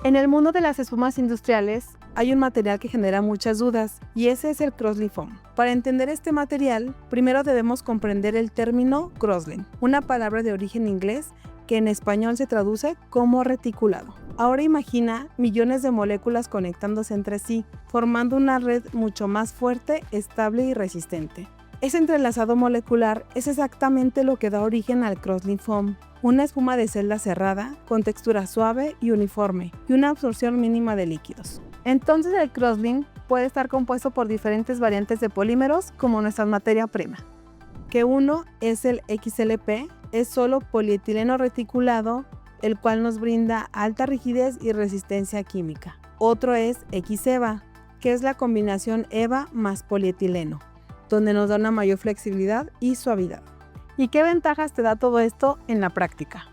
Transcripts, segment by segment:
En el mundo de las espumas industriales hay un material que genera muchas dudas y ese es el Crosslinked Foam. Para entender este material, primero debemos comprender el término crosslink, una palabra de origen inglés que en español se traduce como reticulado. Ahora imagina millones de moléculas conectándose entre sí, formando una red mucho más fuerte, estable y resistente. Ese entrelazado molecular es exactamente lo que da origen al Crosslinked Foam, una espuma de celda cerrada, con textura suave y uniforme, y una absorción mínima de líquidos. Entonces el crosslink puede estar compuesto por diferentes variantes de polímeros como nuestra materia prima. Que uno es el XLP, es solo polietileno reticulado, el cual nos brinda alta rigidez y resistencia química. Otro es XEVA, que es la combinación EVA más polietileno, donde nos da una mayor flexibilidad y suavidad. ¿Y qué ventajas te da todo esto en la práctica?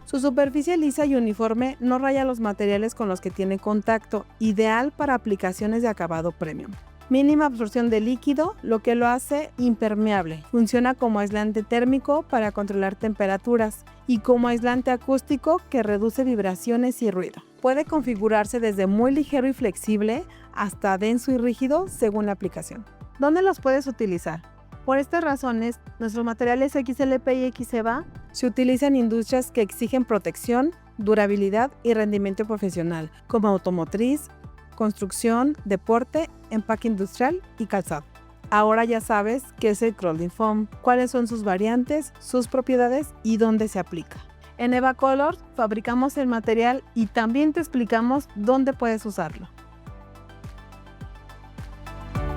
Su superficie lisa y uniforme no raya los materiales con los que tiene contacto, ideal para aplicaciones de acabado premium. Mínima absorción de líquido, lo que lo hace impermeable. Funciona como aislante térmico para controlar temperaturas y como aislante acústico que reduce vibraciones y ruido. Puede configurarse desde muy ligero y flexible hasta denso y rígido según la aplicación. ¿Dónde los puedes utilizar? Por estas razones, nuestros materiales XLP y XEVA se utilizan en industrias que exigen protección, durabilidad y rendimiento profesional, como automotriz, construcción, deporte, empaque industrial y calzado. Ahora ya sabes qué es el Crosslinked Foam, cuáles son sus variantes, sus propiedades y dónde se aplica. En EVA Colors fabricamos el material y también te explicamos dónde puedes usarlo.